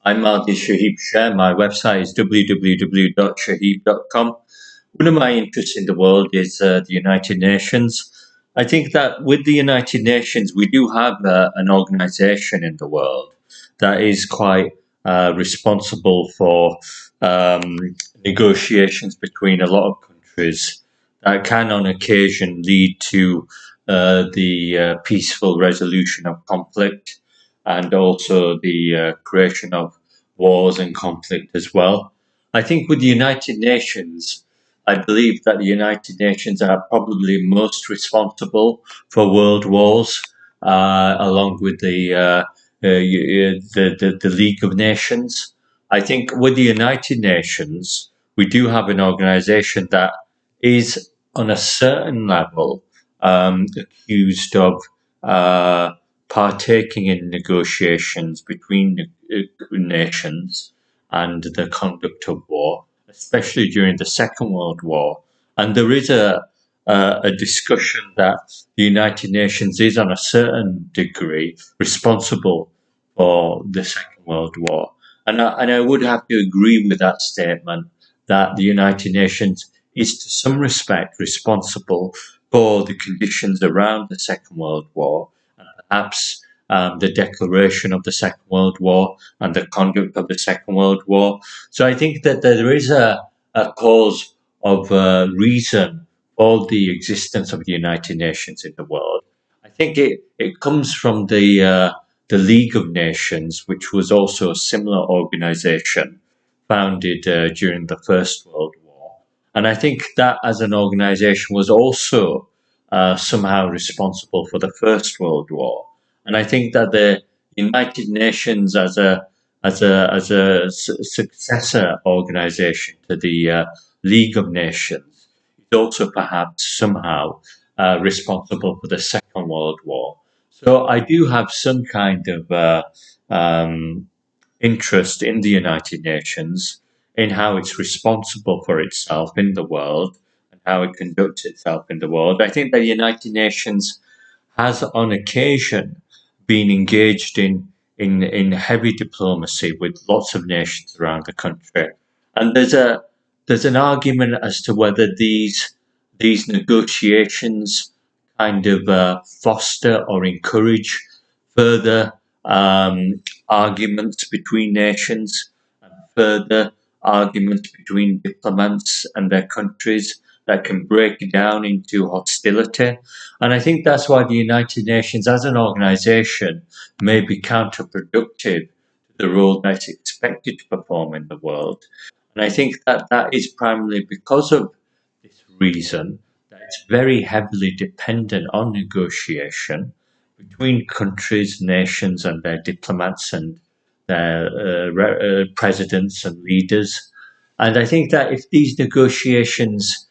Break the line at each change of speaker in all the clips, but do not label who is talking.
I'm Mahdi Shaheeb Sher. My website is www.shaheeb.com. One of my interests in the world is the United Nations. I think that with the United Nations, we do have an organization in the world that is quite responsible for um, negotiations between a lot of countries that can, on occasion, lead to the peaceful resolution of conflict and also the creation of wars and conflict as well. I think with the United Nations, I believe that the United Nations are probably most responsible for world wars, along with the League of Nations. I think with the United Nations, we do have an organization that is, on a certain level, accused of partaking in negotiations between nations and the conduct of war, especially during the Second World War. And there is a discussion that the United Nations is, on a certain degree, responsible for the Second World War. And I would have to agree with that statement that the United Nations is, to some respect, responsible for the conditions around the Second World War, and perhaps the declaration of the Second World War and the conduct of the Second World War. So I think that there is a cause of reason for the existence of the United Nations in the world. I think it comes from the League of Nations, which was also a similar organization founded during the First World War. And I think that as an organization was also somehow responsible for the First World War. And I think that the United Nations, as a successor organization to the League of Nations, is also perhaps somehow responsible for the Second World War. So I do have some kind of interest in the United Nations, in how it's responsible for itself in the world and how it conducts itself in the world. I think the United Nations has, on occasion, been engaged in heavy diplomacy with lots of nations around the country. And there's an argument as to whether these negotiations kind of foster or encourage further arguments between nations, and further arguments between diplomats and their countries that can break down into hostility. And I think that's why the United Nations as an organization may be counterproductive to the role that it's expected to perform in the world. And I think that that is primarily because of this reason, that it's very heavily dependent on negotiation between countries, nations, and their diplomats and their presidents and leaders. And I think that if these negotiations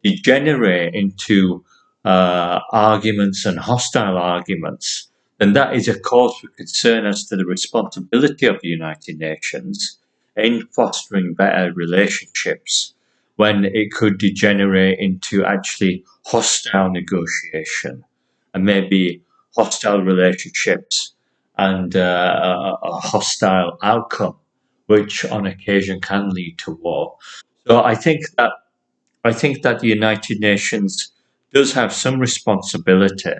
degenerate into arguments and hostile arguments, then that is a cause for concern as to the responsibility of the United Nations in fostering better relationships, when it could degenerate into actually hostile negotiation and maybe hostile relationships and a hostile outcome, which on occasion can lead to war. So I think that the United Nations does have some responsibility,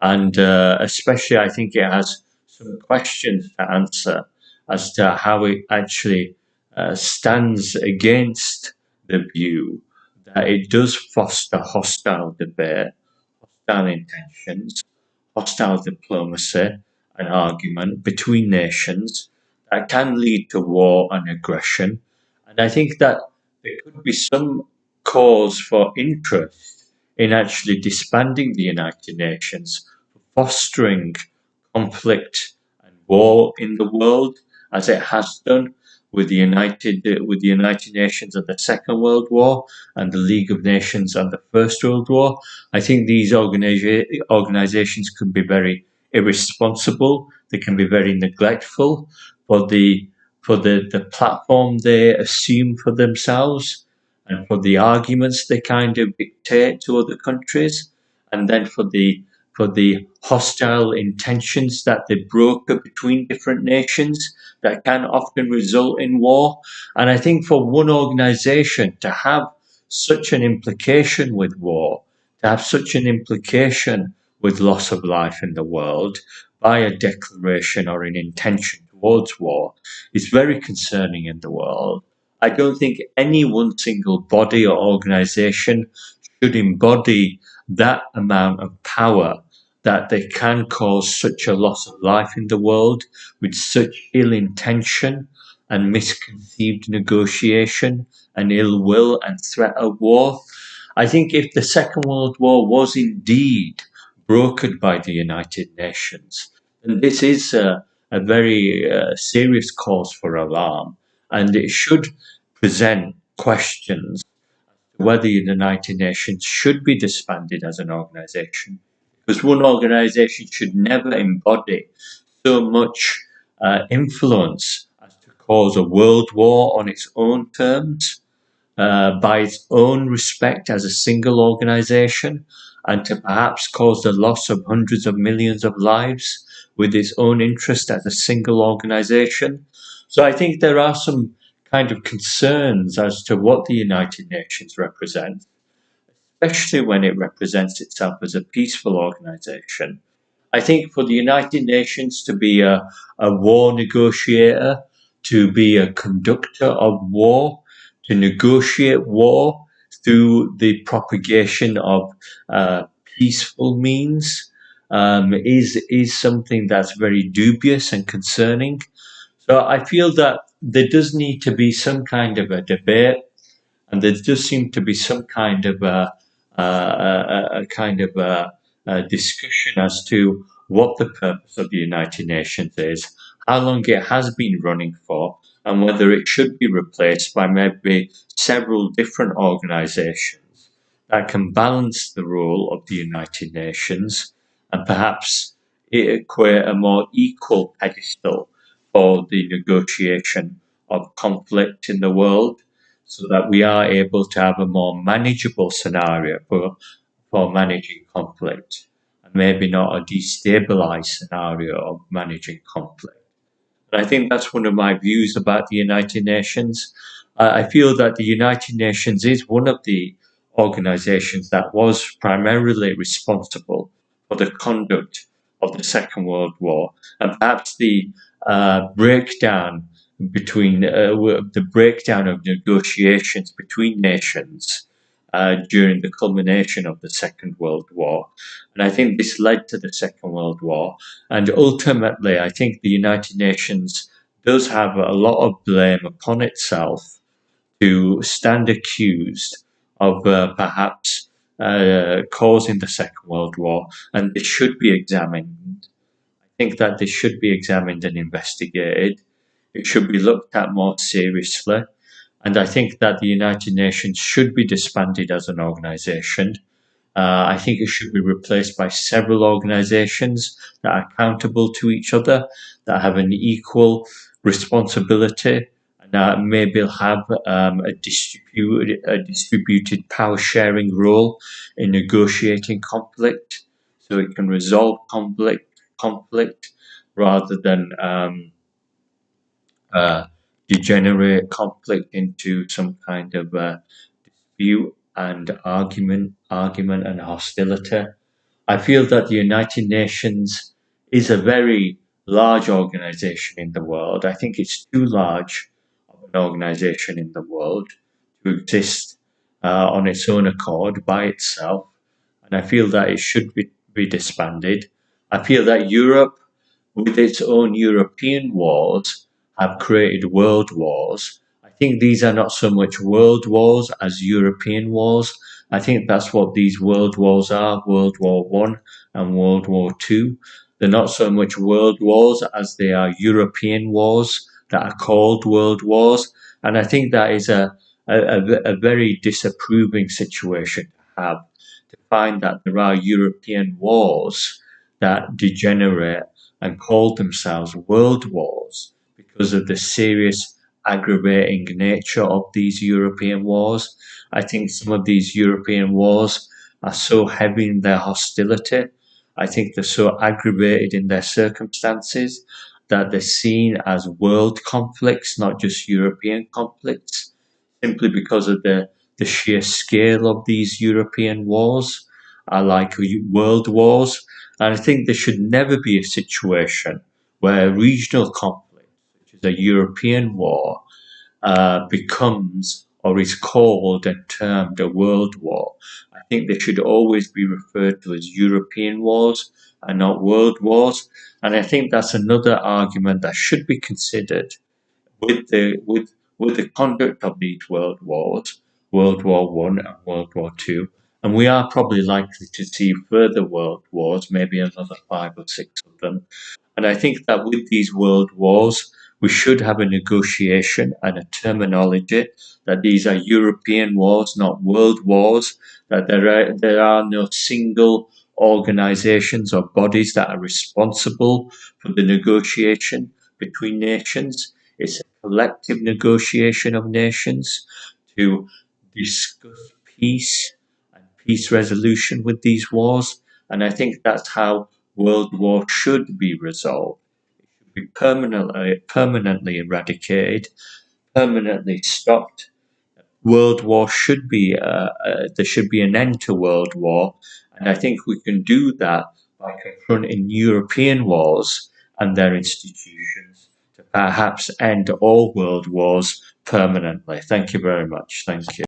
and especially I think it has some questions to answer as to how it actually stands against the view that it does foster hostile debate, hostile intentions, hostile diplomacy and argument between nations that can lead to war and aggression. And I think that there could be some cause for interest in actually disbanding the United Nations, fostering conflict and war in the world, as it has done with the United Nations at the Second World War and the League of Nations and the First World War. I think these organizations can be very irresponsible. They can be very neglectful for the platform they assume for themselves, and for the arguments they kind of dictate to other countries, and then for for the hostile intentions that they broker between different nations that can often result in war. And I think for one organization to have such an implication with war, to have such an implication with loss of life in the world by a declaration or an intention towards war is very concerning in the world. I don't think any one single body or organization should embody that amount of power that they can cause such a loss of life in the world with such ill intention and misconceived negotiation and ill will and threat of war. I think if the Second World War was indeed brokered by the United Nations, then this is a very serious cause for alarm, and it should present questions whether the United Nations should be disbanded as an organization. Because one organization should never embody so much influence as to cause a world war on its own terms, by its own respect as a single organization, and to perhaps cause the loss of hundreds of millions of lives with its own interest as a single organization. So I think there are some kind of concerns as to what the United Nations represents, especially when it represents itself as a peaceful organization. I think for the United Nations to be a war negotiator, to be a conductor of war, to negotiate war through the propagation of peaceful means, is something that's very dubious and concerning. So I feel that there does need to be some kind of a debate, and there does seem to be some kind of a discussion as to what the purpose of the United Nations is, how long it has been running for, and whether it should be replaced by maybe several different organizations that can balance the role of the United Nations and perhaps equate a more equal pedestal for the negotiation of conflict in the world, so that we are able to have a more manageable scenario for managing conflict, and maybe not a destabilized scenario of managing conflict. And I think that's one of my views about the United Nations. I feel that the United Nations is one of the organizations that was primarily responsible for the conduct of the Second World War, and perhaps the breakdown the breakdown of negotiations between nations during the culmination of the Second World War. And I think this led to the Second World War. And ultimately, I think the United Nations does have a lot of blame upon itself to stand accused of perhaps causing the Second World War, and this should be examined. I think that this should be examined and investigated. It should be looked at more seriously, and I think that the United Nations should be disbanded as an organization. I think it should be replaced by several organizations that are accountable to each other, that have an equal responsibility, and that maybe have a distributed power sharing role in negotiating conflict, so it can resolve conflict rather than degenerate conflict into some kind of dispute and argument and hostility. I feel that the United Nations is a very large organization in the world. I think it's too large of an organization in the world to exist on its own accord by itself, and I feel that it should be disbanded. I feel that Europe, with its own European wars, have created world wars. I think these are not so much world wars as European wars. I think that's what these world wars are, World War One and World War Two. They're not so much world wars as they are European wars that are called world wars. And I think that is a very disapproving situation to have, to find that there are European wars that degenerate and called themselves world wars because of the serious aggravating nature of these European wars. I think some of these European wars are so heavy in their hostility I think they're so aggravated in their circumstances that they're seen as world conflicts, not just European conflicts, simply because of the sheer scale of these European wars are like world wars. And I think there should never be a situation where a regional conflict, which is a European war, becomes or is called and termed a world war. I think they should always be referred to as European wars and not world wars. And I think that's another argument that should be considered with the conduct of these world wars, World War One and World War Two, and we are probably likely to see further world wars, maybe another 5 or 6 of them. And I think that with these world wars, we should have a negotiation and a terminology that these are European wars, not world wars, that there are no single organizations or bodies that are responsible for the negotiation between nations. It's a collective negotiation of nations to discuss peace and peace resolution with these wars. And I think that's how world war should be resolved. It should be permanently eradicated, permanently stopped. World war should be there should be an end to world war, and I think we can do that by confronting European wars and their institutions to perhaps end all world wars permanently. Thank you very much. Thank you.